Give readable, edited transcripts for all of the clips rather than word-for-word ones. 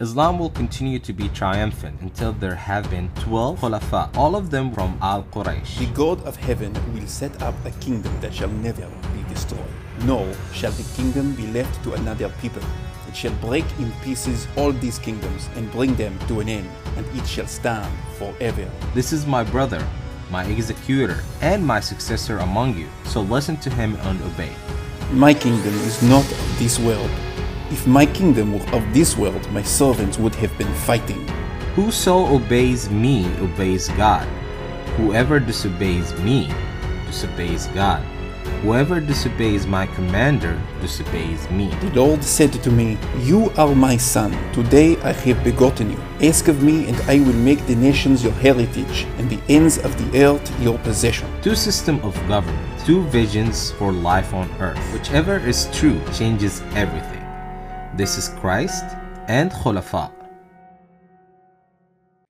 Islam will continue to be triumphant until there have been 12 Khulafa, all of them from Al-Quraysh. The God of heaven will set up a kingdom that shall never be destroyed. Nor shall the kingdom be left to another people. It shall break in pieces all these kingdoms and bring them to an end, and it shall stand forever. This is my brother, my executor, and my successor among you, so listen to him and obey. My kingdom is not of this world. If my kingdom were of this world, my servants would have been fighting. Whoso obeys me obeys God. Whoever disobeys me disobeys God. Whoever disobeys my commander disobeys me. The Lord said to me, You are my son. Today I have begotten you. Ask of me, and I will make the nations your heritage, and the ends of the earth your possession. Two systems of government, two visions for life on earth. Whichever is true changes everything. This is Christ and Khulafa.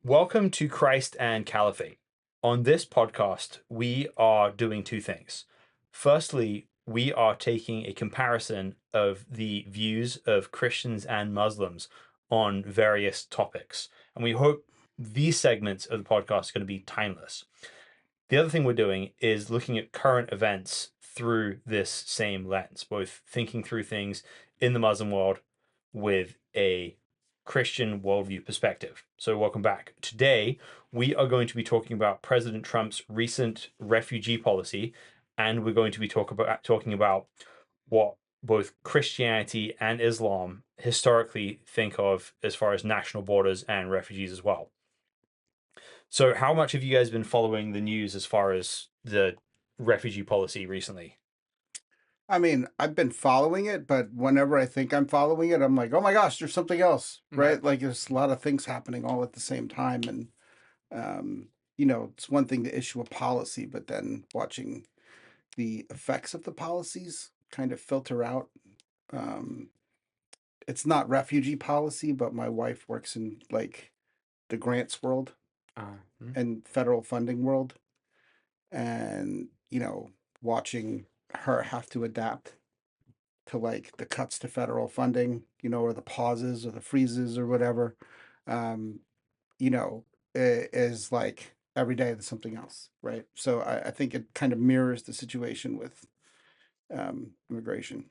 Welcome to Christ and Caliphate. On this podcast, we are doing two things. Firstly, we are taking a comparison of the views of Christians and Muslims on various topics. And we hope these segments of the podcast are going to be timeless. The other thing we're doing is looking at current events through this same lens, both thinking through things in the Muslim world with a Christian worldview perspective. So welcome back. Today, we are going to be talking about President Trump's recent refugee policy, and we're going to be talking about what both Christianity and Islam historically think of as far as national borders and refugees as well. So how much have you guys been following the news as far as the refugee policy recently? I mean, I've been following it, but whenever I think I'm following it, I'm like, oh my gosh, there's something else, right? Like there's a lot of things happening all at the same time. And, it's one thing to issue a policy, but then watching the effects of the policies kind of filter out. It's not refugee policy, but my wife works in like the grants world and federal funding world. And, watching her have to adapt to like the cuts to federal funding, or the pauses or the freezes or whatever, is like every day there's something else, right? So I think it kind of mirrors the situation with immigration.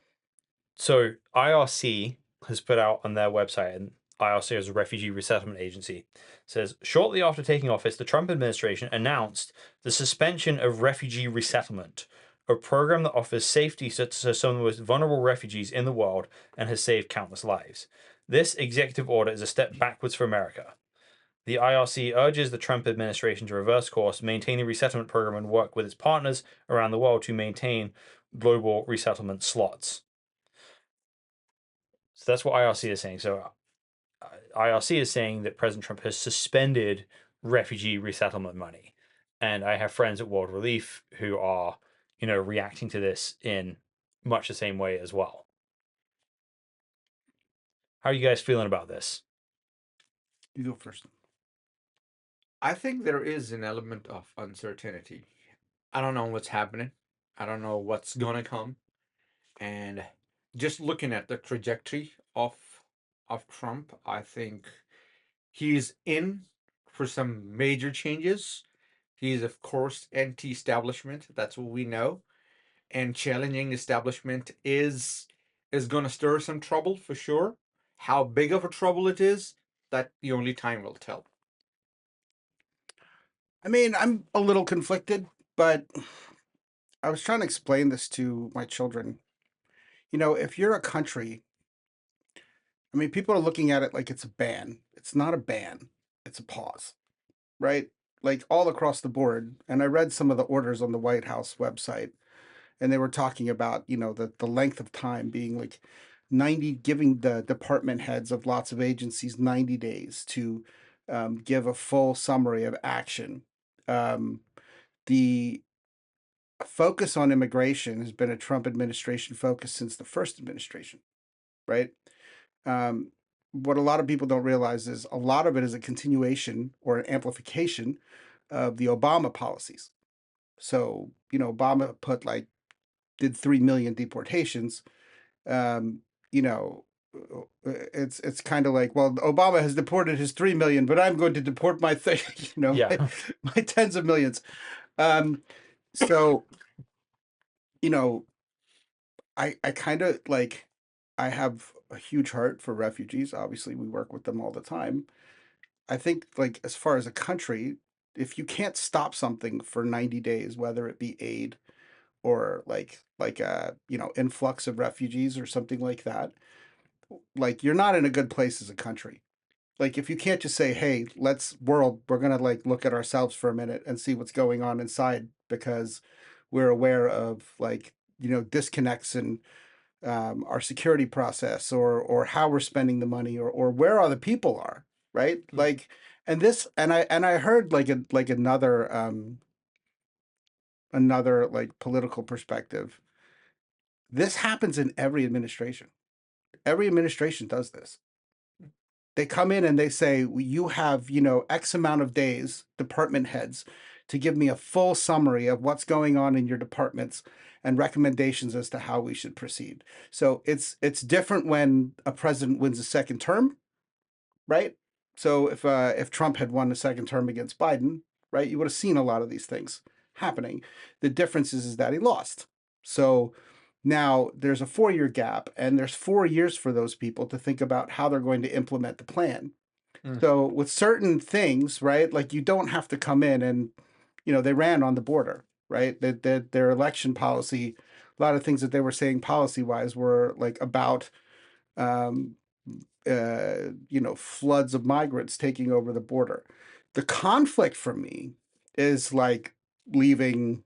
So IRC has put out on their website, and IRC is a refugee resettlement agency, says, shortly after taking office, the Trump administration announced the suspension of refugee resettlement, a program that offers safety to some of the most vulnerable refugees in the world and has saved countless lives. This executive order is a step backwards for America. The IRC urges the Trump administration to reverse course, maintain a resettlement program, and work with its partners around the world to maintain global resettlement slots. So that's what IRC is saying. So IRC is saying that President Trump has suspended refugee resettlement money. And I have friends at World Relief who are, reacting to this in much the same way as well. How are you guys feeling about this? You go first. I think there is an element of uncertainty. I don't know what's happening. I don't know what's gonna come. And just looking at the trajectory of Trump, I think he's in for some major changes. He's of course anti-establishment. That's what we know. And challenging establishment is gonna stir some trouble for sure. How big of a trouble it is, that the only time will tell. I mean, I'm a little conflicted, but I was trying to explain this to my children. If you're a country, I mean, people are looking at it like it's a ban. It's not a ban, it's a pause, right? Like all across the board. And I read some of the orders on the White House website, and they were talking about, the length of time being like 90, giving the department heads of lots of agencies 90 days to give a full summary of action. The focus on immigration has been a Trump administration focus since the first administration, right? What a lot of people don't realize is a lot of it is a continuation or an amplification of the Obama policies. So, Obama did 3 million deportations. it's kind of like, well, Obama has deported his 3 million, but I'm going to deport my thing, Yeah. my tens of millions. So, I kind of like, I have a huge heart for refugees. Obviously, we work with them all the time. I think, like, as far as a country, if you can't stop something for 90 days, whether it be aid or like a, influx of refugees or something like that, like, you're not in a good place as a country. Like, if you can't just say, hey, we're gonna like look at ourselves for a minute and see what's going on inside, because we're aware of, like, disconnects in our security process, or how we're spending the money, or where other people are, right? Mm. Like, and I heard like another like political perspective. This happens in every administration. Every administration does this. They come in and they say, you have, X amount of days, department heads, to give me a full summary of what's going on in your departments and recommendations as to how we should proceed. So it's different when a president wins a second term, right? So if Trump had won a second term against Biden, right, you would have seen a lot of these things happening. The difference is that he lost. So now there's a 4-year gap, and there's 4 years for those people to think about how they're going to implement the plan. Mm. So with certain things, right, like, you don't have to come in and, they ran on the border, right? That their election policy, a lot of things that they were saying policy wise were like about, um, floods of migrants taking over the border. The conflict for me is like leaving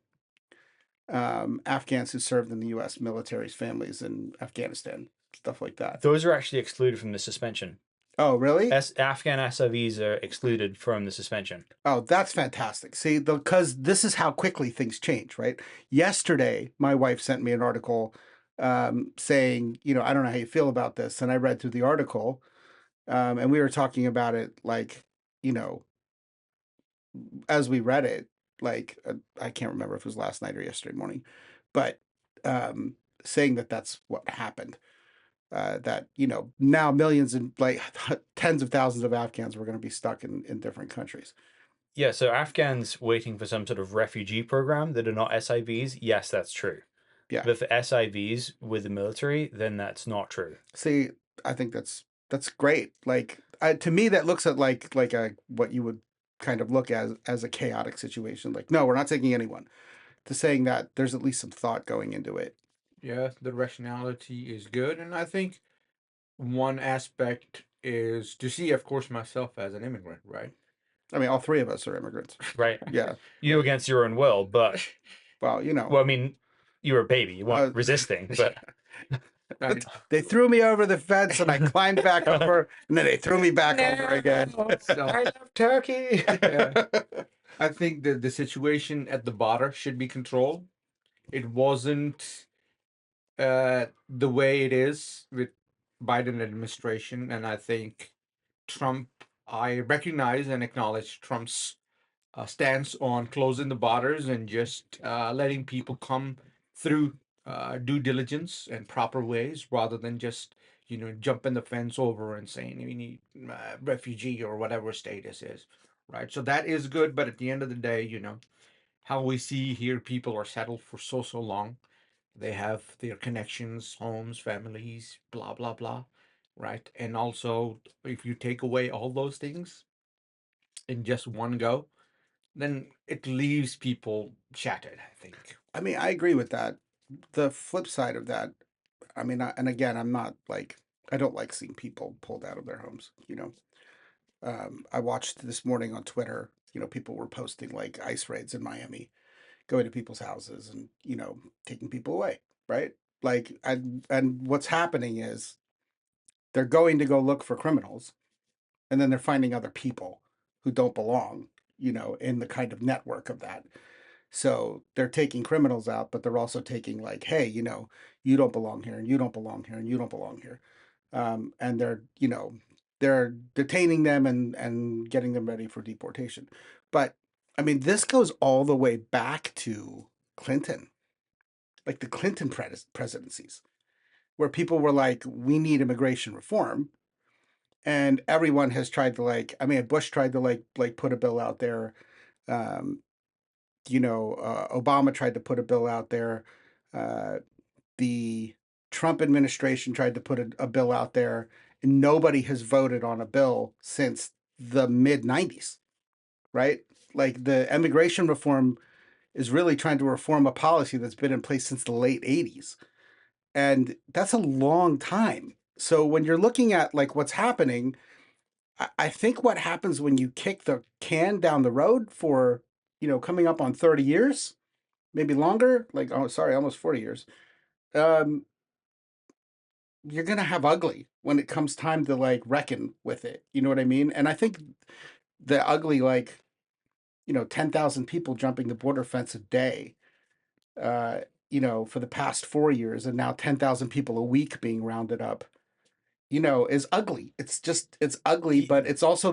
Afghans who served in the U.S. military's families in Afghanistan, stuff like that. Those are actually excluded from the suspension. Oh, really? Afghan SIVs are excluded from the suspension. Oh, that's fantastic. See, because this is how quickly things change, right? Yesterday, my wife sent me an article saying, I don't know how you feel about this. And I read through the article, and we were talking about it, like, as we read it, like, I can't remember if it was last night or yesterday morning, but saying that that's what happened. That, now millions and like tens of thousands of Afghans were going to be stuck in different countries. Yeah, so Afghans waiting for some sort of refugee program that are not SIVs, yes, that's true. Yeah. But for SIVs with the military, then that's not true. See, I think that's great. Like, to me, that looks at like a what you would kind of look as a chaotic situation. Like, no, we're not taking anyone. To saying that there's at least some thought going into it. Yeah, the rationality is good, and I think one aspect is to see, of course, myself as an immigrant, right? I mean, all three of us are immigrants. Right. Yeah. You against your own will, but Well, well, I mean, you were a baby. You weren't resisting, but I they threw me over the fence and I climbed back over, and then they threw me back over again. So, I love turkey. yeah, I think that the situation at the border should be controlled. It wasn't the way it is with Biden administration, and I think Trump. I recognize and acknowledge Trump's stance on closing the borders and just letting people come through due diligence and proper ways, rather than just jumping the fence over and saying we need refugee or whatever status is, right? So that is good, but at the end of the day, how we see here, people are settled for so long. They have their connections, homes, families, blah blah blah, right? And also, if you take away all those things in just one go, then it leaves people shattered, I think. I mean, I agree with that. The flip side of that, I mean, and again, I'm not like, I don't like seeing people pulled out of their homes. I watched this morning on Twitter, people were posting like ICE raids in Miami, going to people's houses and, taking people away, right? Like, and what's happening is they're going to go look for criminals, and then they're finding other people who don't belong, in the kind of network of that. So they're taking criminals out, but they're also taking, like, hey, you don't belong here, and you don't belong here, and you don't belong here. And they're detaining them and getting them ready for deportation. But I mean, this goes all the way back to Clinton, like the Clinton presidencies. where people were like, we need immigration reform. And everyone has tried to Bush tried to put a bill out there. Um, Obama tried to put a bill out there. The Trump administration tried to put a bill out there, and nobody has voted on a bill since the mid 90s, right? Like the immigration reform is really trying to reform a policy that's been in place since the late 80s. And that's a long time. So when you're looking at like what's happening, I think what happens when you kick the can down the road for, coming up on 30 years, maybe longer, almost 40 years, um, you're going to have ugly when it comes time to like reckon with it. You know what I mean? And I think the ugly, 10,000 people jumping the border fence a day, for the past 4 years, and now 10,000 people a week being rounded up, is ugly. It's ugly, but it's also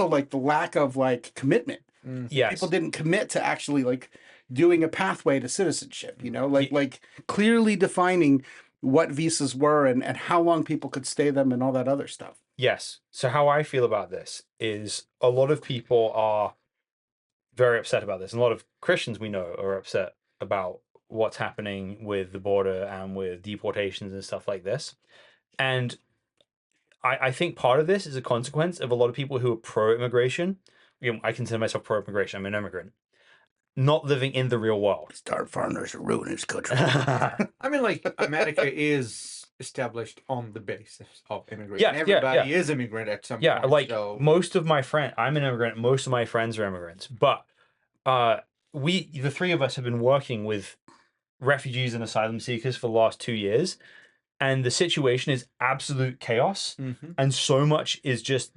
like the lack of like commitment. Yes. People didn't commit to actually like doing a pathway to citizenship, like clearly defining what visas were and how long people could stay them and all that other stuff. Yes. So how I feel about this is a lot of people are very upset about this. And a lot of Christians we know are upset about what's happening with the border and with deportations and stuff like this. And I think part of this is a consequence of a lot of people who are pro-immigration. I consider myself pro-immigration. I'm an immigrant. Not living in the real world. Start foreigners are ruining this country. I mean, like, America is established on the basis of immigration. Everybody is immigrant at some point. So most of my friends, I'm an immigrant. Most of my friends are immigrants. But the three of us have been working with refugees and asylum seekers for the last 2 years. And the situation is absolute chaos. Mm-hmm. And so much is just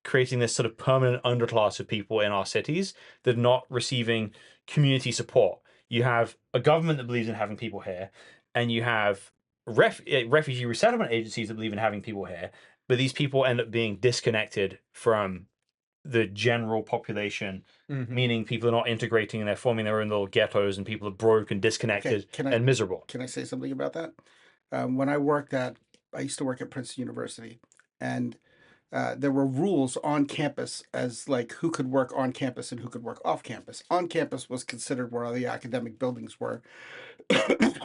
creating this sort of permanent underclass of people in our cities that are not receiving community support. You have a government that believes in having people here, and you have refugee resettlement agencies that believe in having people here, but these people end up being disconnected from the general population, meaning people are not integrating and they're forming their own little ghettos, and people are broke and disconnected and miserable. Can I say something about that? When I used to work at Princeton University, and there were rules on campus as like who could work on campus and who could work off campus. On campus was considered where all the academic buildings were.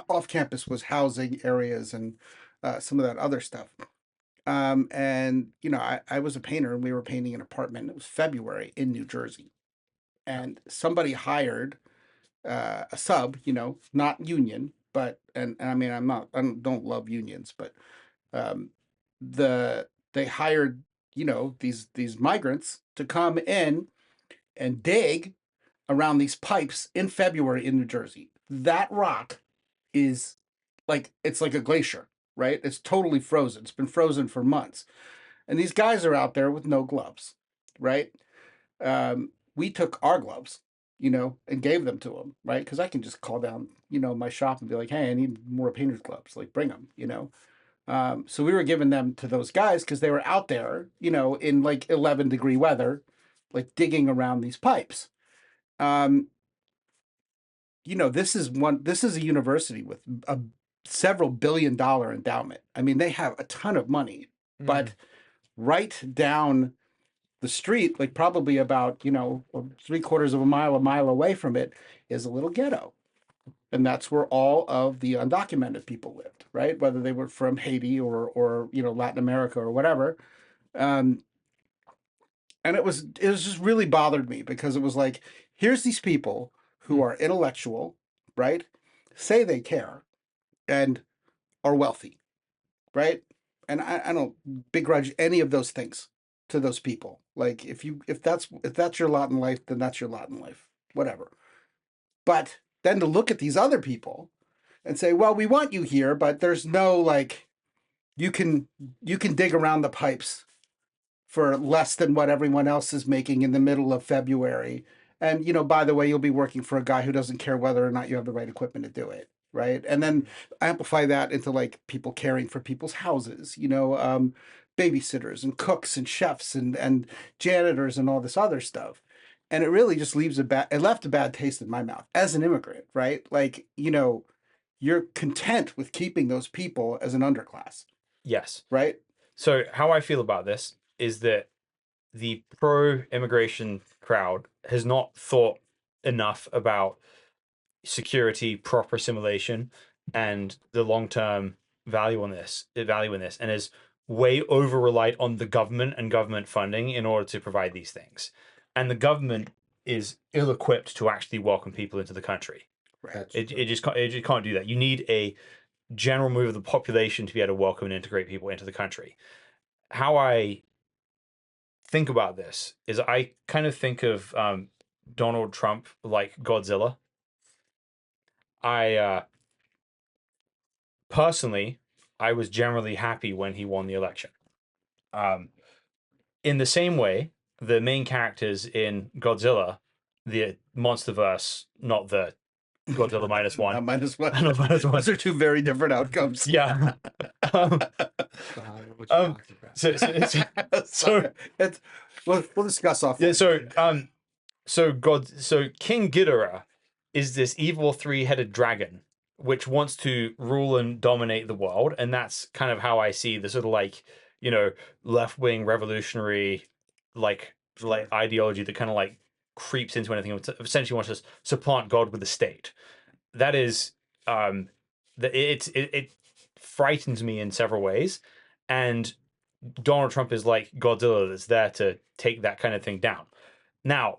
Off campus was housing areas and some of that other stuff. And I was a painter, and we were painting an apartment. It was February in New Jersey, and somebody hired a sub, not union, but and I mean I don't love unions, but they hired these migrants to come in and dig around these pipes in February in New Jersey. That rock is it's like a glacier, right? It's totally frozen. It's been frozen for months. And these guys are out there with no gloves, right? We took our gloves, and gave them to them, right? Because I can just call down, my shop and be like, hey, I need more painter's gloves. Like, bring them, So we were giving them to those guys because they were out there, in like 11-degree weather, like digging around these pipes. This is a university with a several $billion endowment. I mean, they have a ton of money, but right down the street, like probably about, 3/4 of a mile away from it, is a little ghetto. And that's where all of the undocumented people lived, right? Whether they were from Haiti or Latin America or whatever. And it was just really bothered me because it was like, here's these people who are intellectual, right? Say they care and are wealthy, right? And I don't begrudge any of those things to those people. Like if that's your lot in life, then that's your lot in life, whatever. But then to look at these other people and say, well, we want you here, but there's no you can dig around the pipes for less than what everyone else is making in the middle of February. And, by the way, you'll be working for a guy who doesn't care whether or not you have the right equipment to do it. Right. And then amplify that into like people caring for people's houses, babysitters and cooks and chefs and janitors and all this other stuff. And it really just it left a bad taste in my mouth as an immigrant. Right. Like, you're content with keeping those people as an underclass, Yes. right? So how I feel about this is that the pro-immigration crowd has not thought enough about security, proper assimilation, and the long-term value in this, and is way over relied on the government and government funding in order to provide these things. And the government is ill-equipped to actually welcome people into the country. Right. That's It true. it just can't do that. You need a general move of the population to be able to welcome and integrate people into the country. How I think about this is I kind of think of Donald Trump like Godzilla. I personally, I was generally happy when he won the election. Um, in the same way, the main characters in Godzilla, the MonsterVerse, not the Godzilla minus one, Not minus one. not minus one. Those are two very different outcomes. Yeah. um, What you um, talking about? so It's, we'll discuss off. yeah, so King Ghidorah is this evil three-headed dragon which wants to rule and dominate the world, and that's kind of how I see the sort of like, left-wing revolutionary like ideology that kind of like creeps into anything. Essentially wants to supplant God with the state. That is it frightens me in several ways, and Donald Trump is like Godzilla that's there to take that kind of thing down. Now,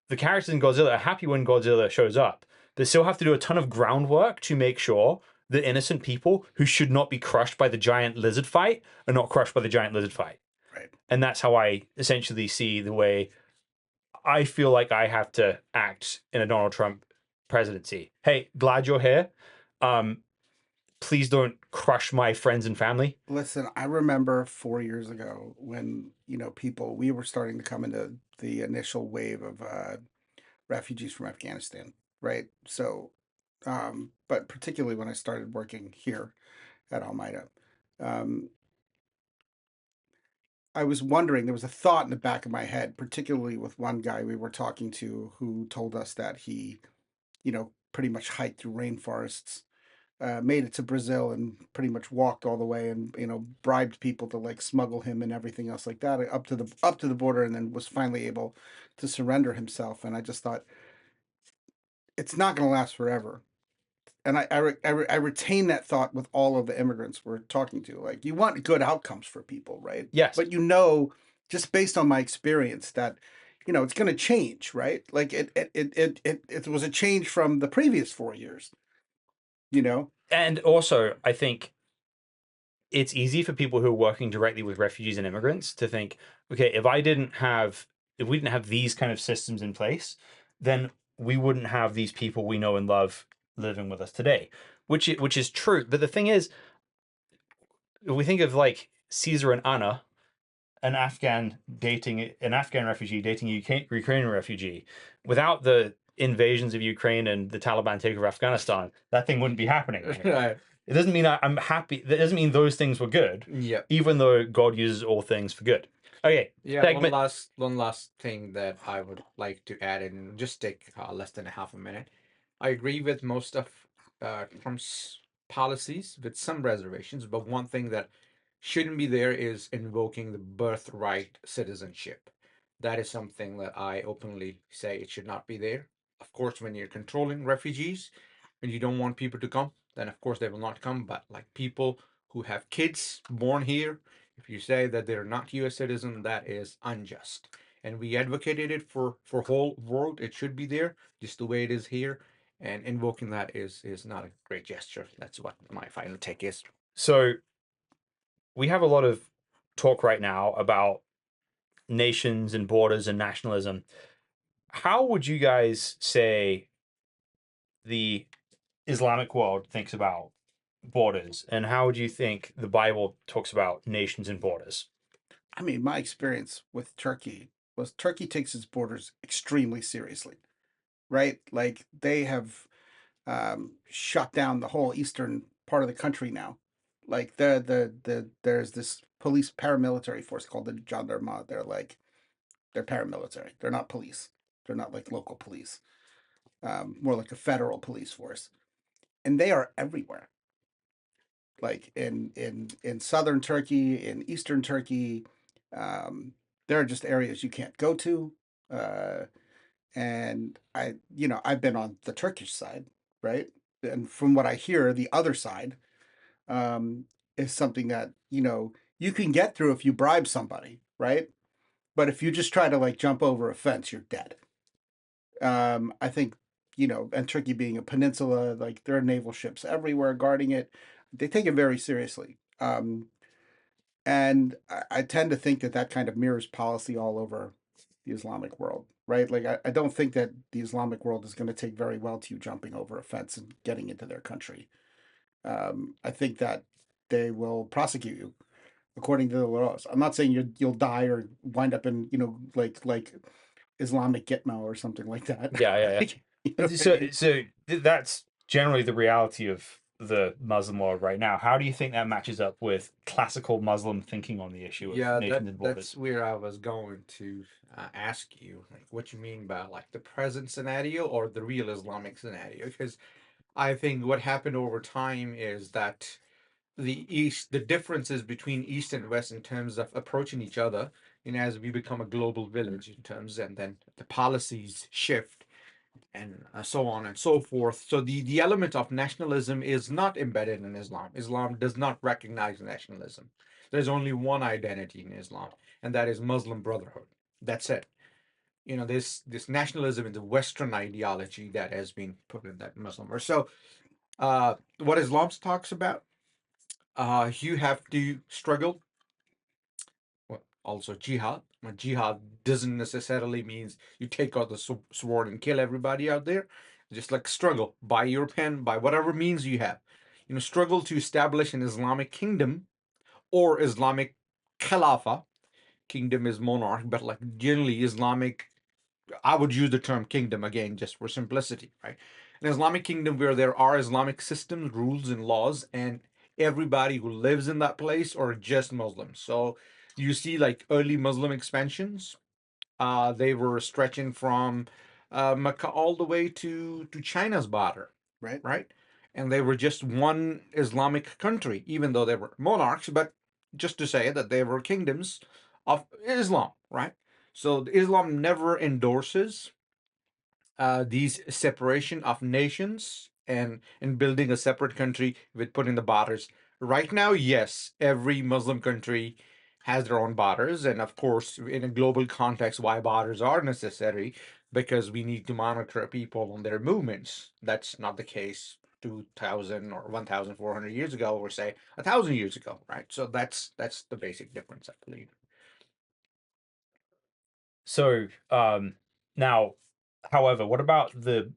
the characters in Godzilla are happy when Godzilla shows up. They still have to do a ton of groundwork to make sure that innocent people who should not be crushed by the giant lizard fight are not crushed by the giant lizard fight. Right. And that's how I essentially see the way I feel like I have to act in a Donald Trump presidency. Hey, glad you're here. Please don't crush my friends and family. Listen, I remember 4 years ago when, we were starting to come into the initial wave of refugees from Afghanistan, right? So, but particularly when I started working here at Almeida, um, I was wondering, there was a thought in the back of my head, particularly with one guy we were talking to who told us that he, pretty much hiked through rainforests, made it to Brazil and pretty much walked all the way and, bribed people to like smuggle him and everything else like that up to the border, and then was finally able to surrender himself. And I just thought, it's not going to last forever. And I retain that thought with all of the immigrants we're talking to. Like, you want good outcomes for people, right? Yes. But just based on my experience, that it's going to change, right? Like it was a change from the previous 4 years. And also, I think it's easy for people who are working directly with refugees and immigrants to think, okay, if we didn't have these kind of systems in place, then we wouldn't have these people we know and love living with us today, which is true. But the thing is, if we think of like Caesar and Anna, an Afghan refugee dating a Ukrainian refugee, without the invasions of Ukraine and the Taliban take over Afghanistan, that thing wouldn't be happening. Right. It doesn't mean I'm happy. That doesn't mean those things were good. Yeah. Even though God uses all things for good. Okay. Yeah. One last thing that I would like to add in, just take less than a half a minute. I agree with most of Trump's policies, with some reservations, but one thing that shouldn't be there is invoking the birthright citizenship. That is something that I openly say it should not be there. Of course, when you're controlling refugees and you don't want people to come, then of course they will not come. But like people who have kids born here, if you say that they're not U.S. citizen, that is unjust. And we advocated it for whole world. It should be there, just the way it is here. And invoking that is not a great gesture. That's what my final take is. So we have a lot of talk right now about nations and borders and nationalism. How would you guys say the Islamic world thinks about borders, and how would you think the Bible talks about nations and borders? I mean, my experience with Turkey was Turkey takes its borders extremely seriously, right? Like, they have shut down the whole eastern part of the country now. Like, there's this police paramilitary force called the Jandarma. They're paramilitary. They're not police. They're not like local police. More like a federal police force. and they are everywhere. Like in southern Turkey, in eastern Turkey, there are just areas you can't go to. Uh, and I've been on the Turkish side, right? And from what I hear, the other side um, is something that you can get through if you bribe somebody, right? But if you just try to like jump over a fence, you're dead. I think and Turkey being a peninsula, like there are naval ships everywhere guarding it. They take it very seriously. And I tend to think that that kind of mirrors policy all over the Islamic world, right? Like, I don't think that the Islamic world is going to take very well to you jumping over a fence and getting into their country. I think that they will prosecute you according to the laws. I'm not saying you'll die or wind up in, like Islamic Gitmo or something like that. Yeah, yeah, yeah. Like, you know what I So, mean? that's generally the reality of the Muslim world right now. How do you think that matches up with classical Muslim thinking on the issue of Yeah, nations and borders? that's where I was going to ask you, like, what you mean by like the present scenario or the real Islamic scenario? Because I think what happened over time is that the differences between East and West in terms of approaching each other, as we become a global village in terms, and then the policies shift and so on and so forth. So the element of nationalism is not embedded in Islam. Islam does not recognize nationalism. There's only one identity in Islam, and that is Muslim Brotherhood. That's it. This nationalism is the Western ideology that has been put in that Muslim. Or so, what Islam talks about, you have to struggle. Well, also jihad. Jihad doesn't necessarily means you take out the sword and kill everybody out there. Just like struggle by your pen, by whatever means you have. Struggle to establish an Islamic kingdom or Islamic Khilafah. Kingdom is monarch, but like generally Islamic, I would use the term kingdom again just for simplicity, right? An Islamic kingdom where there are Islamic systems, rules, and laws, and everybody who lives in that place are just Muslims. So you see like early Muslim expansions, they were stretching from Mecca all the way to China's border, Right. right? And they were just one Islamic country, even though they were monarchs, but just to say that they were kingdoms of Islam, right? So Islam never endorses these separation of nations and building a separate country with putting the borders. Right now, yes, every Muslim country has their own borders, and of course, in a global context, why borders are necessary because we need to monitor people on their movements. That's not the case 2,000 or 1,400 years ago, or say 1,000 years ago, right? So that's the basic difference, I believe. So, now, however, what about the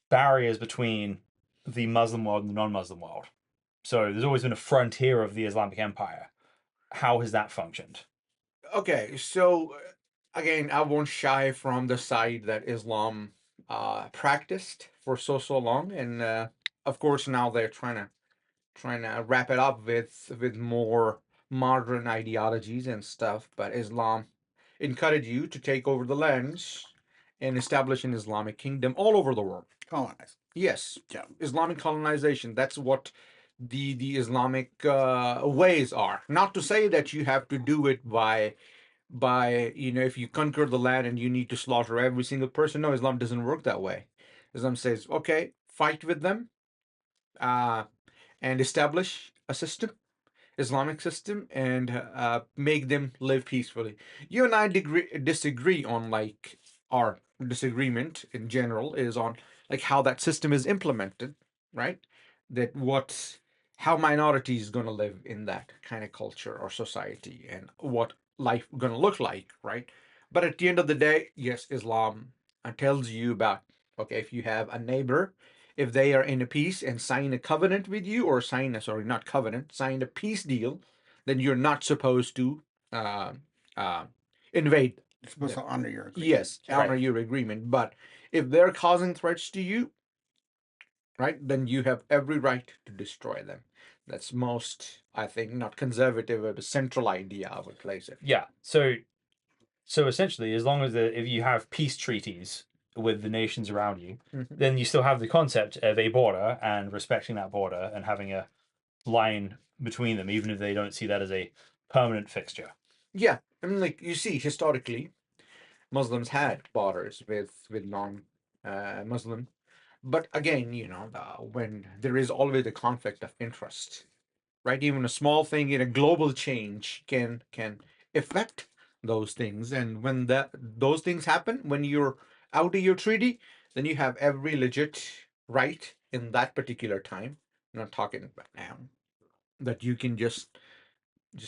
barriers between the Muslim world and the non-Muslim world? So, there's always been a frontier of the Islamic Empire. How has that functioned? Okay, so again, I won't shy from the side that Islam practiced for so long, and of course now they're trying to wrap it up with more modern ideologies and stuff. But Islam encouraged you to take over the lands and establish an Islamic kingdom all over the world. Colonize. Yes, Yeah. Islamic colonization. That's what the Islamic ways are. Not to say that you have to do it by if you conquer the land and you need to slaughter every single person. No, Islam doesn't work that way. Islam says, okay, fight with them, and establish a system, Islamic system, and make them live peacefully. You and I disagree on like our disagreement in general is on like how that system is implemented, right? That how minorities is going to live in that kind of culture or society, and what life going to look like, right? But at the end of the day, yes, Islam tells you about, okay, if you have a neighbor, if they are in a peace and sign a covenant with you, or not covenant, sign a peace deal, then you're not supposed to uh, uh, invade. You're supposed to honor your agreement. Yes, honor Right. your agreement. But if they're causing threats to you, right, then you have every right to destroy them. That's most, I think, not conservative, but a central idea I would place it. Yeah. So essentially, as long as if you have peace treaties with the nations around you, Mhm. then you still have the concept of a border and respecting that border and having a line between them, even if they don't see that as a permanent fixture. Yeah, I mean, like you see, historically, Muslims had borders with non-Muslim, but again, when there is always a conflict of interest, right? Even a small thing in a global change can affect those things, and when those things happen, when you're out of your treaty, then you have every legit right in that particular time. I'm not talking about now that you can just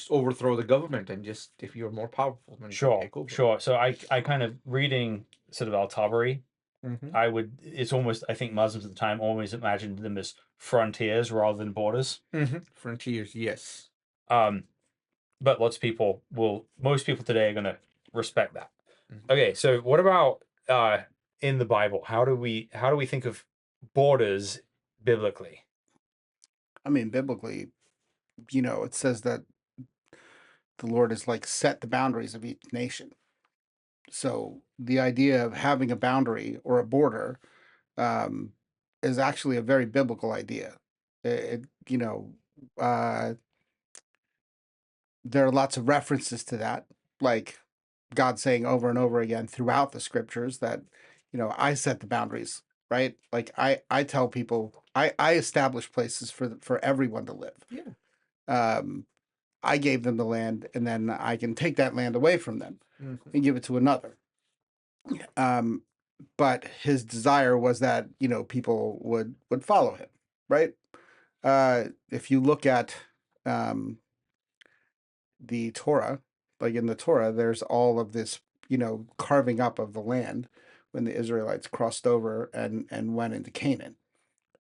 overthrow the government and just if you're more powerful then you can Sure, take over. sure. So I kind of reading sort of Al-Tabari, Mm-hmm. it's almost, I think Muslims at the time always imagined them as frontiers rather than borders. Mm-hmm. Frontiers, yes. Um, but most people today are going to respect that. Mhm. Okay, so what about in the Bible? How do we think of borders biblically? I mean, biblically, it says that the Lord has like set the boundaries of each nation. So the idea of having a boundary or a border um, is actually a very biblical idea. Uh, there are lots of references to that, like God saying over and over again throughout the scriptures that, I set the boundaries, right? Like I tell people, I establish places for everyone to live. Yeah. Um, I gave them the land, and then I can take that land away from them Mm-hmm. and give it to another. Um, but his desire was that people would follow him, right? If you look at um, the Torah, like in the Torah, there's all of this carving up of the land when the Israelites crossed over and went into Canaan,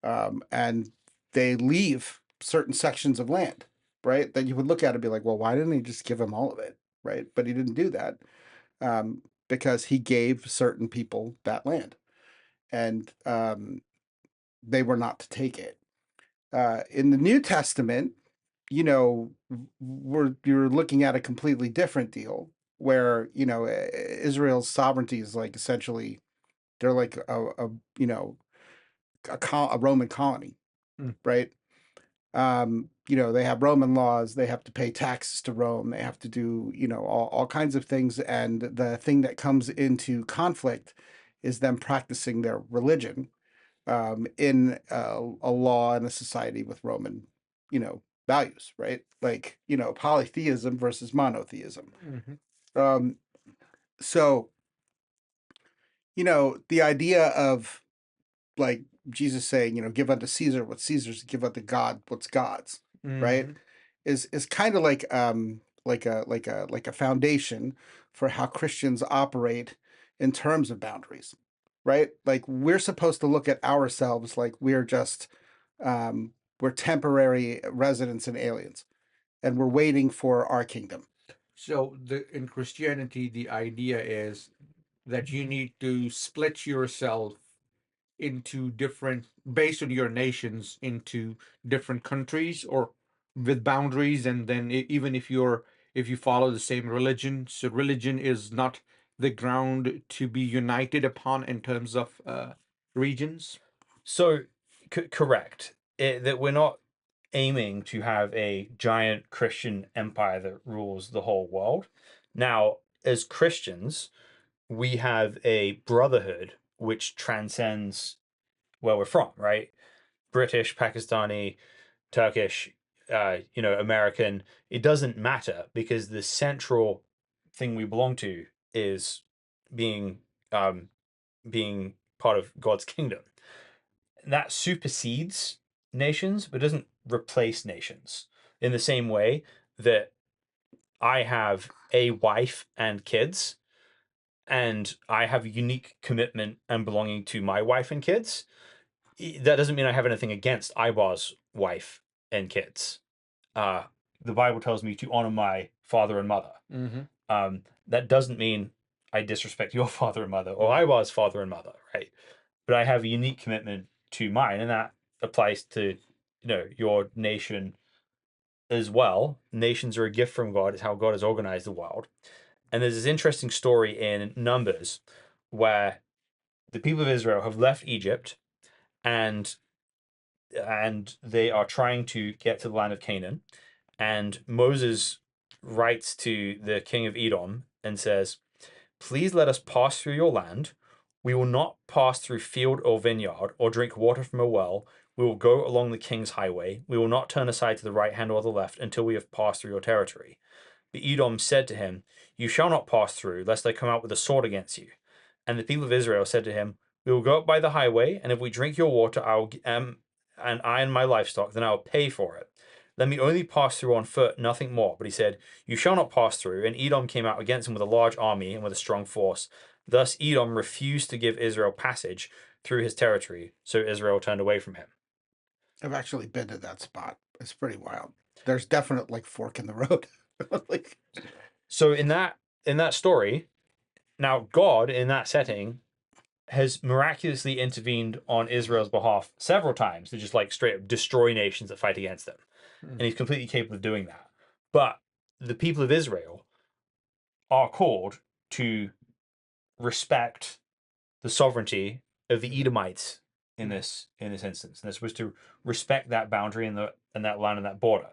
and they leave certain sections of land, right? That you would look at and be like, well, why didn't he just give them all of it, right? But he didn't do that because he gave certain people that land, and they were not to take it. In the New Testament, you're looking at a completely different deal where Israel's sovereignty is like essentially they're like a a Roman colony, Mm. right? They have Roman laws, they have to pay taxes to Rome, they have to do all kinds of things, and the thing that comes into conflict is them practicing their religion in a law and a society with Roman, values, right? Like, polytheism versus monotheism. Mm-hmm. Um, so, the idea of like Jesus saying, give unto Caesar what's Caesar's, give unto God what's God's, right? Mm-hmm. Is kind of like a foundation for how Christians operate in terms of boundaries, right? Like we're supposed to look at ourselves like um, we're temporary residents and aliens, and we're waiting for our kingdom. So in Christianity the idea is that you need to split yourself into different based on your nations into different countries or with boundaries, and then even if you follow the same religion, so religion is not the ground to be united upon in terms of regions. So correct that we're not aiming to have a giant Christian empire that rules the whole world. Now, as Christians, we have a brotherhood which transcends where we're from, right? British, Pakistani, Turkish, American. It doesn't matter because the central thing we belong to is being um, being part of God's kingdom. That supersedes nations, but doesn't replace nations. In the same way that I have a wife and kids, and I have a unique commitment and belonging to my wife and kids, that doesn't mean I have anything against Ibar's wife and kids. Uh, the Bible tells me to honor my father and mother. Mm-hmm. That doesn't mean I disrespect your father and mother or Ibar's father and mother, right? But I have a unique commitment to mine, and that applies to your nation as well. Nations are a gift from God. It's how God has organized the world. And there's this interesting story in Numbers where the people of Israel have left Egypt, and they are trying to get to the land of Canaan. And Moses writes to the king of Edom and says, "Please let us pass through your land. We will not pass through field or vineyard or drink water from a well. We will go along the king's highway. We will not turn aside to the right hand or the left until we have passed through your territory." But Edom said to him, "You shall not pass through, lest I come out with a sword against you." And the people of Israel said to him, "We will go up by the highway, and if we drink your water, and I and my livestock, then I will pay for it. Let me only pass through on foot, nothing more." But he said, "You shall not pass through." And Edom came out against him with a large army and with a strong force. Thus Edom refused to give Israel passage through his territory, so Israel turned away from him. I've actually been to that spot. It's pretty wild. There's definite like fork in the road. Like, So in that story, now God in that setting has miraculously intervened on Israel's behalf several times to just like straight up destroy nations that fight against them. And he's completely capable of doing that. But the people of Israel are called to respect the sovereignty of the Edomites in this instance. And they're supposed to respect that boundary and that line and that border.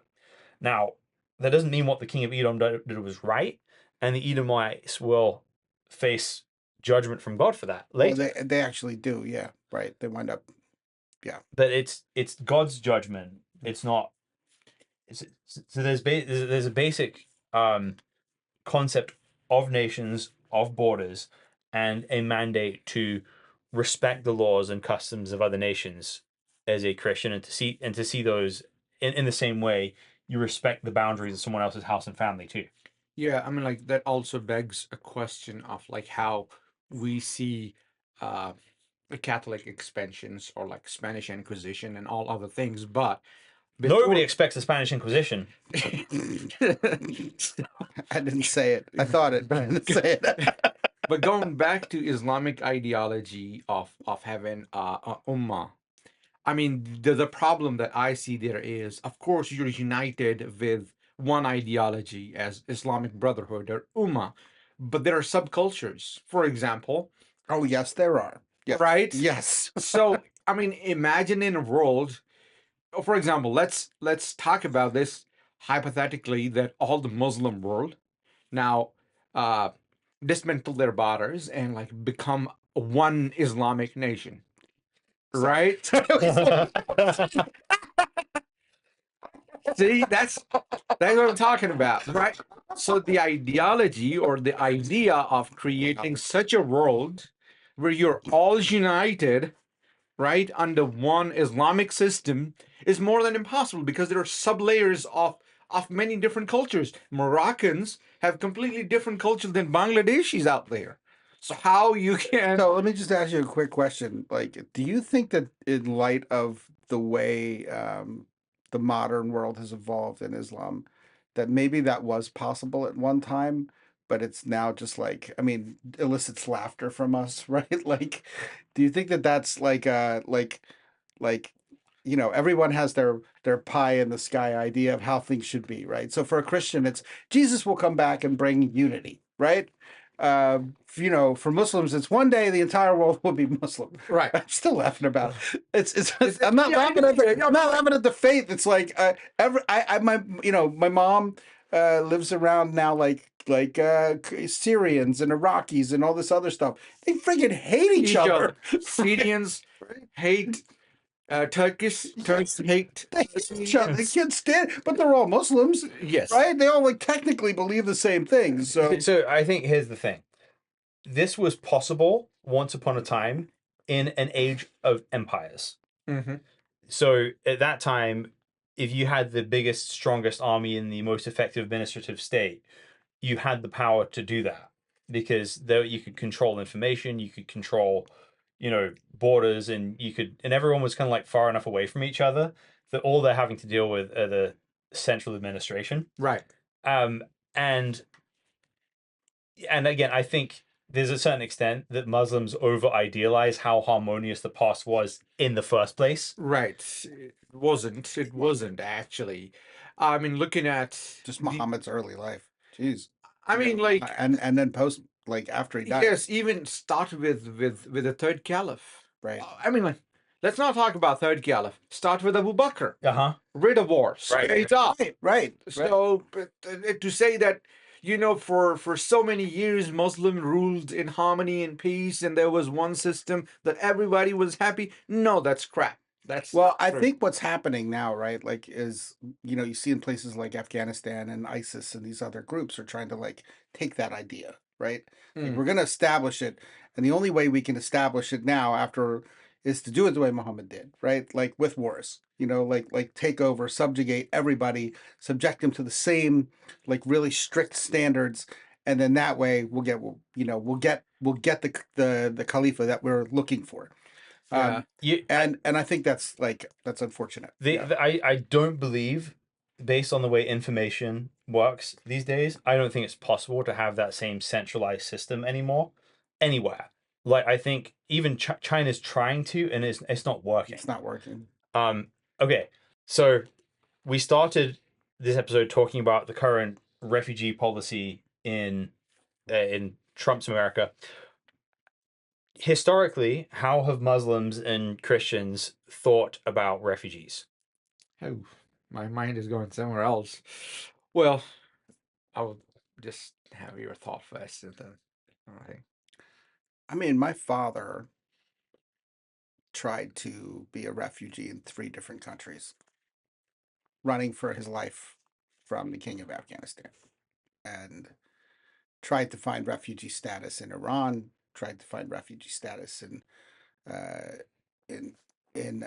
Now, that doesn't mean what the king of Edom did was right, and the Edomites will face judgment from God for that later. well, they actually do, yeah, right. They wind up, But it's God's judgment. It's not. So there's a basic concept of nations, of borders, and a mandate to respect the laws and customs of other nations as a Christian, and to see those in the same way you respect the boundaries of someone else's house and family too. Yeah, I mean, like that also begs a question of like how we see the Catholic expansions or like Spanish Inquisition and all other things, but Nobody expects the Spanish Inquisition. I didn't say it. I thought it, but I didn't say it. But going back to Islamic ideology of having a ummah, I mean, the problem that I see there is, of course, you're united with one ideology as Islamic Brotherhood or ummah, but there are subcultures. For example, Oh, yes, there are. Yes. right? Yes. So, I mean, imagine in a world, for example, let's talk about this hypothetically, that all the Muslim world now dismantle their borders and like become one Islamic nation, right? See, that's what I'm talking about, right? So the ideology or the idea of creating such a world where you're all united, right, under one Islamic system is more than impossible, because there are sub-layers of many different cultures. Moroccans have completely different culture than Bangladeshis out there. So how you can So let me just ask you a quick question. Like, do you think that in light of the way the modern world has evolved in Islam, that maybe that was possible at one time, but it's now just like, I mean, elicits laughter from us, right? Like, do you think that that's like you know, everyone has their pie in the sky idea of how things should be, right? So for a Christian, it's Jesus will come back and bring unity, right? You know, for Muslims, it's one day the entire world will be Muslim. right. I'm still laughing about it. I'm not laughing at I'm not laughing at the faith. It's like my mom lives around now like Syrians and Iraqis and all this other stuff. They freaking hate each other. Syrians hate Turks hate They hate each other. They can't stand, but they're all Muslims, yes, right? They all like technically believe the same thing. So So I think here's the thing. This was possible once upon a time in an age of empires. Mhm. So at that time, if you had the biggest, strongest army in the most effective administrative state, you had the power to do that, because there you could control information, you could control, borders, and everyone was kind of like far enough away from each other that all they're having to deal with are the central administration. right. And again, I think there's a certain extent that Muslims over idealize how harmonious the past was in the first place. Right. It wasn't actually. I mean, looking at just Muhammad's early life. Jeez. I mean, like, and then post like after he died. Yes, even start with the third caliph. Right. I mean, like, let's not talk about third caliph. Start with Abu Bakr. Uh-huh. Rid of war. Right. Straight up. Right. So but, to say that, for so many years Muslim ruled in harmony and peace, and there was one system that everybody was happy. No, that's crap. That's Well, not I true. think what's happening now, right, like is, you see in places like Afghanistan and ISIS and these other groups are trying to like take that idea, right? Like Mm. we're going to establish it, and the only way we can establish it now after is to do it the way Muhammad did, right? Like with wars, like take over, subjugate everybody, subject them to the same like really strict standards, and then that way we'll get the Khalifa that we're looking for. Yeah. And I think that's unfortunate. I don't believe, based on the way information works these days, I don't think it's possible to have that same centralized system anymore anywhere. Like I think even China's trying to, and it's not working. It's not working. Okay, so we started this episode talking about the current refugee policy in Trump's America. Historically, how have Muslims and Christians thought about refugees? Oh, my mind is going somewhere else. Well, I will just have your thought first, and then okay. I mean, my father tried to be a refugee in 3 different countries, running for his life from the king of Afghanistan, and tried to find refugee status in Iran, tried to find refugee status uh, in in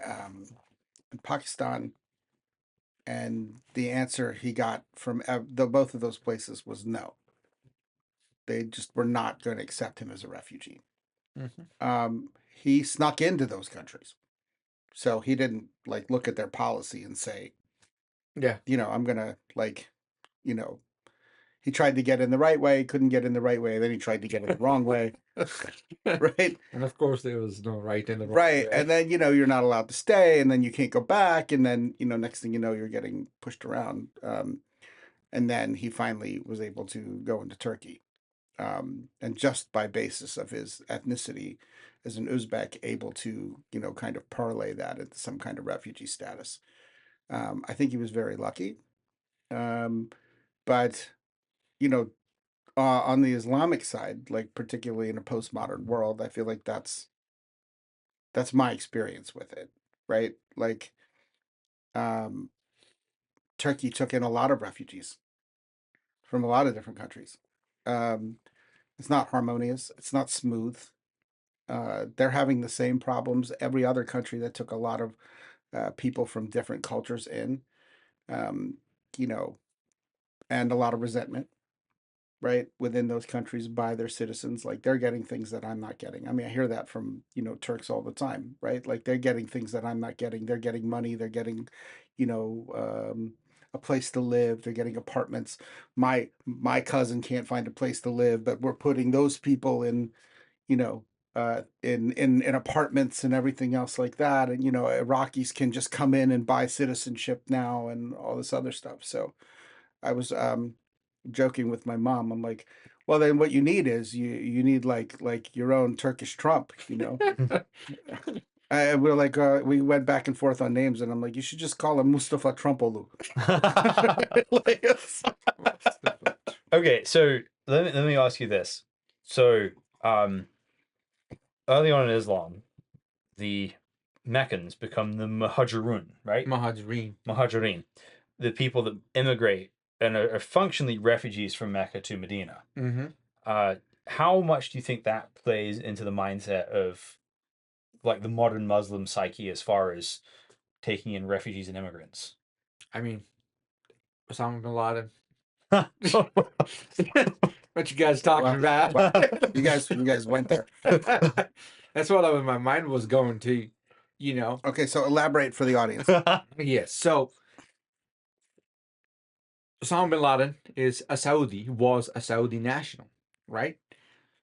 Pakistan, and the answer he got from both of those places was no. They just were not going to accept him as a refugee. He snuck into those countries, so he didn't like look at their policy and say, Yeah. I'm gonna he tried to get in the right way, couldn't get in the right way, then he tried to get in the wrong way. Right. And of course there was no right and the wrong Right. way. And then, you're not allowed to stay, and then you can't go back, and then, next thing you know, you're getting pushed around. And then he finally was able to go into Turkey. And just by basis of his ethnicity as an Uzbek, able to, kind of parlay that into some kind of refugee status. I think he was very lucky. But, on the Islamic side, like particularly in a postmodern world, I feel like that's my experience with it, right? Like, Turkey took in a lot of refugees from a lot of different countries. It's not harmonious. It's not smooth. They're having the same problems every other country that took a lot of people from different cultures in, um, and a lot of resentment, right, within those countries by their citizens. Like they're getting things that I'm not getting. I mean, I hear that from, Turks all the time, right? Like they're getting things that I'm not getting. They're getting money. They're getting, a place to live. They're getting apartments. My cousin can't find a place to live, but we're putting those people in, in apartments and everything else like that. And, Iraqis can just come in and buy citizenship now and all this other stuff. So I was, joking with my mom. I'm like, well, then what you need is you need like your own Turkish Trump, we're like, we went back and forth on names, and I'm like, you should just call him Mustafa Trumpolu. Okay, so let me ask you this. So, early on in Islam, the Meccans become the Muhajirun, right? Muhajirin, the people that immigrate and are functionally refugees from Mecca to Medina. How much do you think that plays into the mindset of like the modern Muslim psyche as far as taking in refugees and immigrants? I mean, Osama bin Laden. What you guys talking about? You guys went there. That's what my mind was going to, Okay, so elaborate for the audience. Yes. So Osama bin Laden was a Saudi national, right?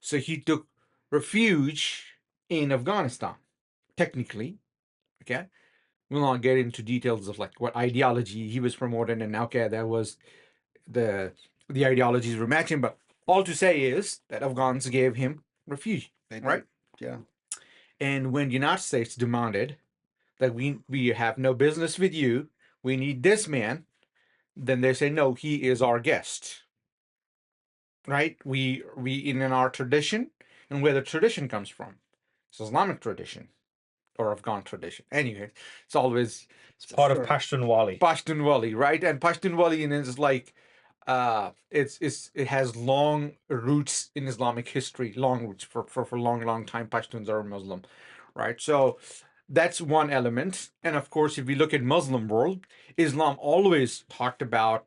So he took refuge in Afghanistan, technically. Okay. We'll not get into details of like what ideology he was promoting, and okay, that was the ideologies were matching, but All to say is that Afghans gave him refuge, They did. right? Yeah. And when the United States demanded that we have no business with you, we need this man, then they say, no, he is our guest, right? We in our tradition, and where the tradition comes from, it's Islamic tradition or Afghan tradition. Anyway, it's always It's part of Sure. Pashtunwali. Pashtunwali, right? And Pashtunwali is like it has long roots in Islamic history, long roots for long time. Pashtuns are Muslim, right? So that's one element. And of course, if we look at Muslim world, Islam always talked about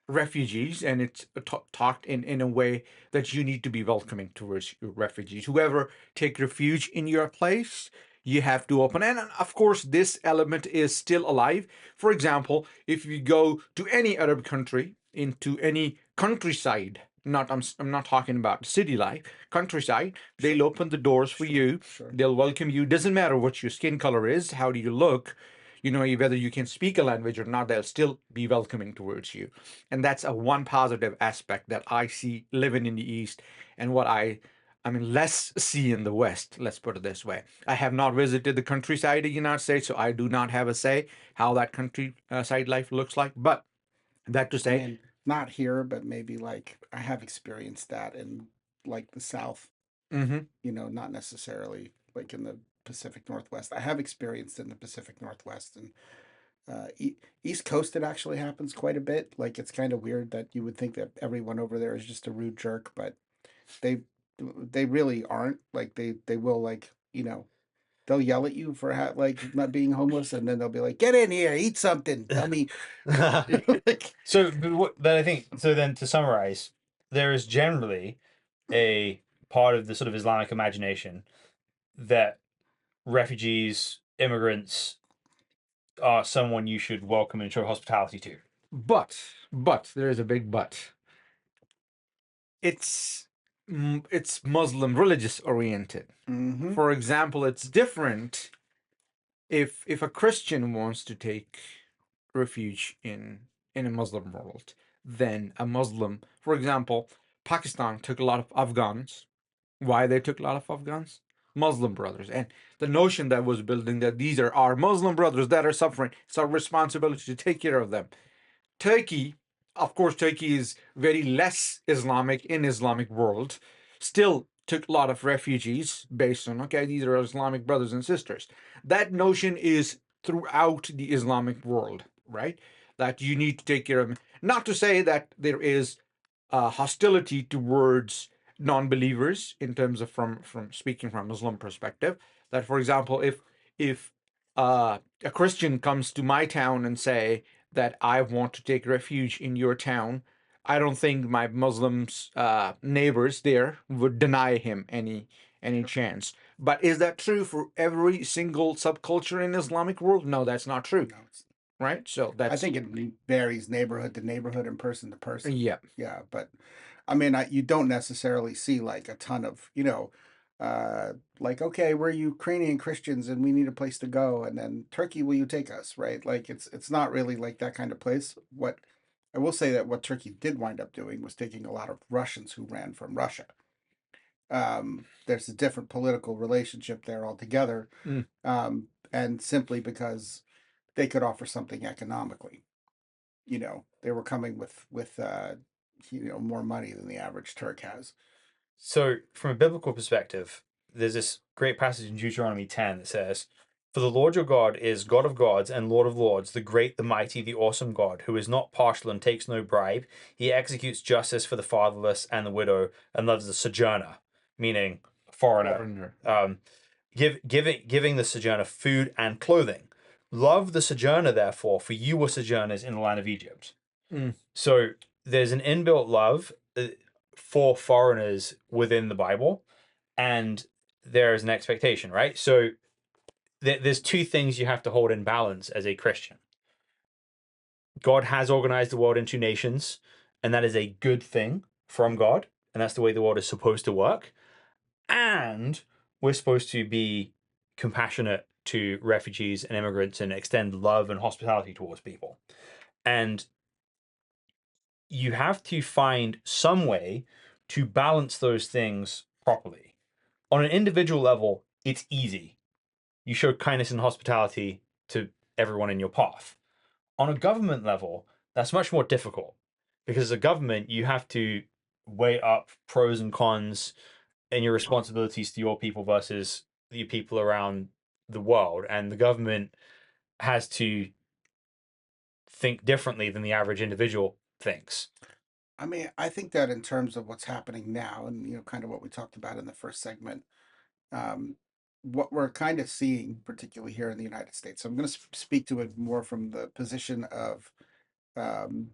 refugees, and it's talked in a way that you need to be welcoming towards your refugees. Whoever take refuge in your place, you have to open. And of course, this element is still alive. For example, if you go to any Arab country, into any countryside, I'm not talking about city life, countryside, they'll open the doors for you. Sure. They'll welcome you. Doesn't matter what your skin color is, how do you look, whether you can speak a language or not, they'll still be welcoming towards you. And that's a one positive aspect that I see living in the East, and what less see in the West. Let's put it this way. I have not visited the countryside of the United States, so I do not have a say how that countryside life looks like. But that to I say, mean, not here, but maybe like I have experienced that in like the South, mhm. not necessarily like in the Pacific Northwest. I have experienced in the Pacific Northwest, and East Coast, it actually happens quite a bit. Like it's kind of weird that you would think that everyone over there is just a rude jerk, but they they really aren't. Like they will like they'll yell at you for like not being homeless, and then they'll be like, "Get in here, eat something, dummy." Like, So, but I think so. Then, to summarize, there is generally a part of the sort of Islamic imagination that refugees, immigrants are someone you should welcome and show hospitality to. But there is a big but. It's Muslim religious oriented. mhm. For example, it's different if a Christian wants to take refuge in a Muslim world than a Muslim. For example, Pakistan took a lot of Afghans. Why they took a lot of Afghans? Muslim brothers. And the notion that was building that these are our Muslim brothers that are suffering. It's our responsibility to take care of them. Turkey, of course, Turkey is very less Islamic in Islamic world, still took a lot of refugees based on, okay, these are Islamic brothers and sisters. That notion is throughout the Islamic world, right? That you need to take care of them. Not to say that there is hostility towards non-believers in terms of from speaking from Muslim perspective. That, for example, if a Christian comes to my town and say that I want to take refuge in your town, I don't think my Muslims neighbors there would deny him any chance. But is that true for every single subculture in Islamic world? No, that's not true, No, right? So I that's think it varies neighborhood to neighborhood and person to person. yeah. Yeah, but I mean, you don't necessarily see like a ton of, like, okay, we're Ukrainian Christians and we need a place to go, and then Turkey, will you take us? Right? Like it's not really like that kind of place. What I will say that what Turkey did wind up doing was taking a lot of Russians who ran from Russia. There's a different political relationship there altogether, Mm. and simply because they could offer something economically. They were coming with more money than the average Turk has. So, from a biblical perspective, there's this great passage in Deuteronomy 10 that says, "For the Lord your God is God of gods and Lord of lords, the great, the mighty, the awesome God, who is not partial and takes no bribe. He executes justice for the fatherless and the widow and loves the sojourner," meaning foreigner. Foreigner. Giving the sojourner food and clothing. Love the sojourner, therefore, for you were sojourners in the land of Egypt. Mm. So there's an inbuilt love for foreigners within the Bible, and there is an expectation, right? So there's two things you have to hold in balance as a Christian. God has organized the world into nations, and that is a good thing from God, and that's the way the world is supposed to work. And we're supposed to be compassionate to refugees and immigrants and extend love and hospitality towards people. And you have to find some way to balance those things properly. On an individual level, it's easy. You show kindness and hospitality to everyone in your path. On a government level, that's much more difficult because as a government, you have to weigh up pros and cons and your responsibilities to your people versus the people around the world. And the government has to think differently than the average individual thinks. I mean, I think that in terms of what's happening now, and kind of what we talked about in the first segment, um, what we're kind of seeing, particularly here in the United States. So I'm going to speak to it more from the position of, um,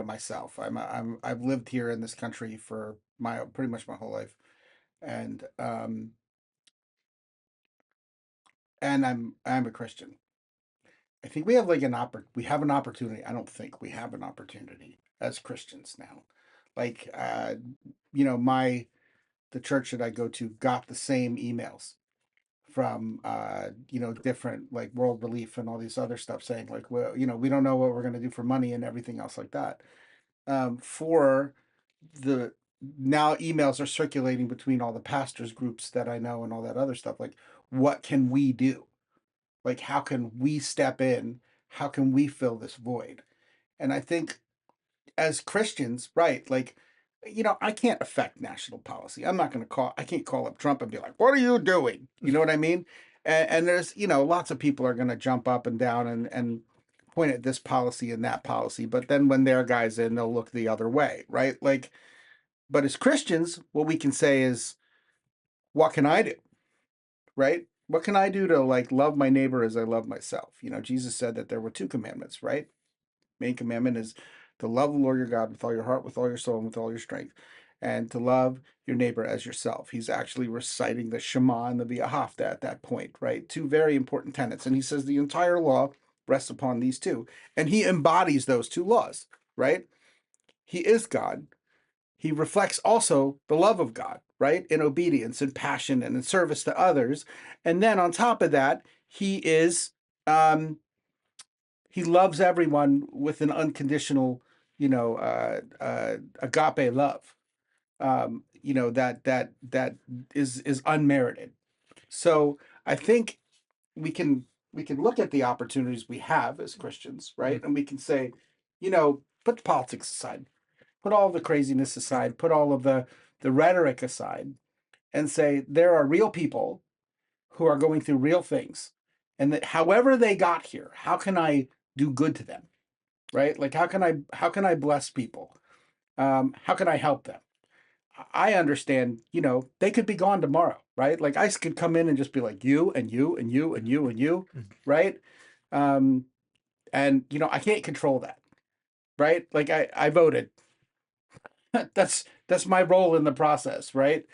myself. I've lived here in this country for pretty much my whole life, and I'm a Christian. I think we have like we have an opportunity. I don't think we have an opportunity as Christians now. Like, the church that I go to got the same emails from different like World Relief and all these other stuff saying like, well, we don't know what we're going to do for money and everything else like that. For the Now emails are circulating between all the pastors groups that I know and all that other stuff. Like, what can we do? Like, how can we step in? How can we fill this void? And I think as Christians, right, like, I can't affect national policy. I can't call up Trump and be like, what are you doing? You know what I mean? And there's, lots of people are going to jump up and down and point at this policy and that policy. But then when their guy's in, they'll look the other way, right? Like, but as Christians, what we can say is, what can I do? Right? What can I do to like love my neighbor as I love myself? Jesus said that there were two commandments, right? Main commandment is to love the Lord your God with all your heart, with all your soul, and with all your strength, and to love your neighbor as yourself. He's actually reciting the Shema and the V'ahavta at that point, right? Two very important tenets. And he says the entire law rests upon these two. And he embodies those two laws, right? He is God. He reflects also the love of God, right? In obedience and passion and in service to others. And then on top of that, he loves everyone with an unconditional, agape love, that is unmerited. So I think we can look at the opportunities we have as Christians, right? And we can say, put the politics aside, put all the craziness aside, put all of the rhetoric aside, and say there are real people who are going through real things, and that however they got here, how can I do good to them, right? Like, how can I bless people? How can I help them? I understand, they could be gone tomorrow, right? Like, ICE could come in and just be like, you and you and you and you and you, right? And I can't control that, right? Like, I voted. that's my role in the process, right?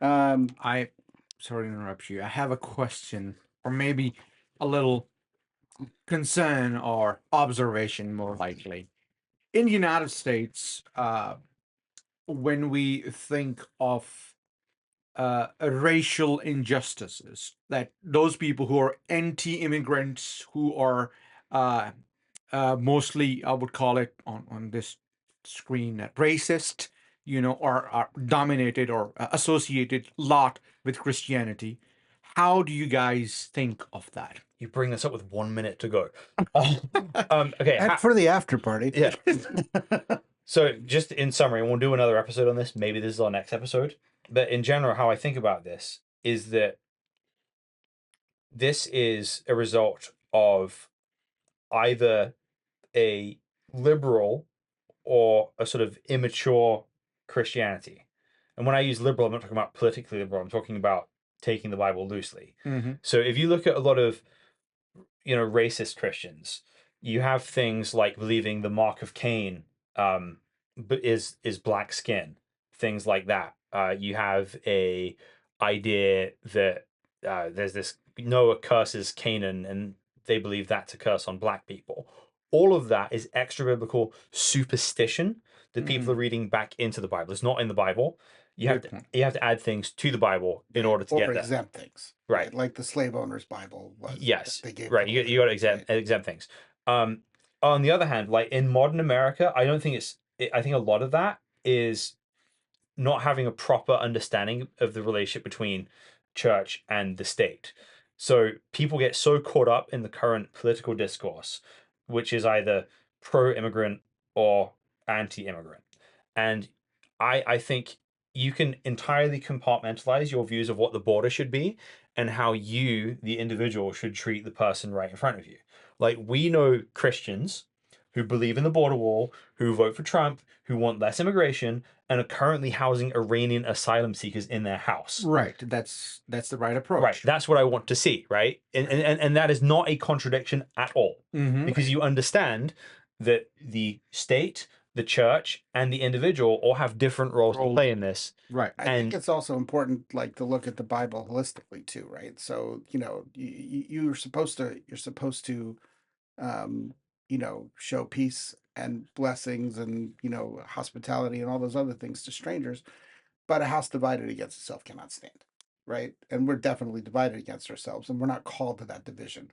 I sorry to interrupt you. I have a question, or maybe a little concern or observation, more likely. In the United States, when we think of racial injustices, that those people who are anti-immigrants, who are mostly, I would call it on this screen, racist, are dominated or associated a lot with Christianity. How do you guys think of that? You bring this up with 1 minute to go. Okay. And for the after party. Yeah. So just in summary, and we'll do another episode on this. Maybe this is our next episode. But in general, how I think about this is that this is a result of either a liberal or a sort of immature Christianity. And when I use liberal, I'm not talking about politically liberal. I'm talking about taking the Bible loosely. So if you look at a lot of, racist Christians, you have things like believing the mark of Cain is black skin, things like that. You have a idea that there's this Noah curses Canaan, and they believe that's a curse on black people. All of that is extra biblical superstition that people are reading back into the Bible. It's not in the Bible. You have to add things to the Bible in order to get there. Exempt things, right? Like the slave owner's Bible was. Yes, they gave right. You got to exempt things. On the other hand, like in modern America, I don't think it's I think a lot of that is not having a proper understanding of the relationship between church and the state. So people get so caught up in the current political discourse, which is either pro-immigrant or anti-immigrant. And I think you can entirely compartmentalize your views of what the border should be and how you, the individual, should treat the person right in front of you. Like, we know Christians who believe in the border wall, who vote for Trump, who want less immigration, and are currently housing Iranian asylum seekers in their house. Right. That's the right approach. Right. That's what I want to see, right? And that is not a contradiction at all. Because you understand that the state, the church, and the individual all have different roles to play in this. Right. I think it's also important, like, to look at the Bible holistically too, right? So, you know, you're supposed to, you know, show peace and blessings and, you know, hospitality and all those other things to strangers. But a house divided against itself cannot stand, right? And we're definitely divided against ourselves, and we're not called to that division.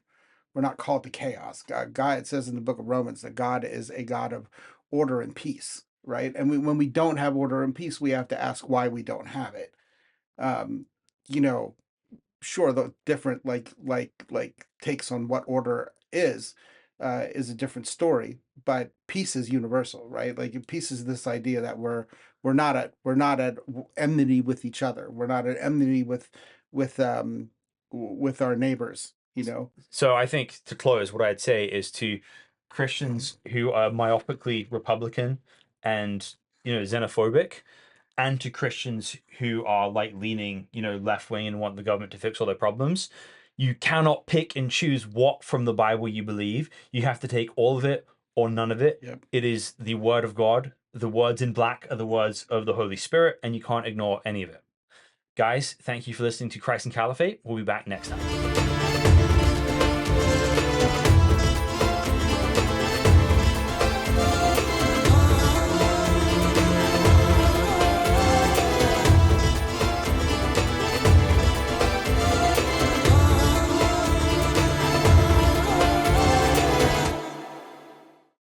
We're not called to chaos. God, it says in the book of Romans that God is a God of order and peace, right? And when we don't have order and peace, we have to ask why we don't have it. You know, sure, the different like takes on what order is a different story, but peace is universal, right? Like, peace is this idea that we're not at enmity with each other. We're not at enmity with our neighbors, you know. So I think, to close, what I'd say is to Christians who are myopically Republican and, you know, xenophobic, and to Christians who are like leaning, you know, left wing and want the government to fix all their problems, you cannot pick and choose what from the Bible you believe. You have to take all of it or none of it. Yep. It is the word of God. The words in black are the words of the Holy Spirit, and you can't ignore any of it. Guys, thank you for listening to Christ and Caliphate. We'll be back next time.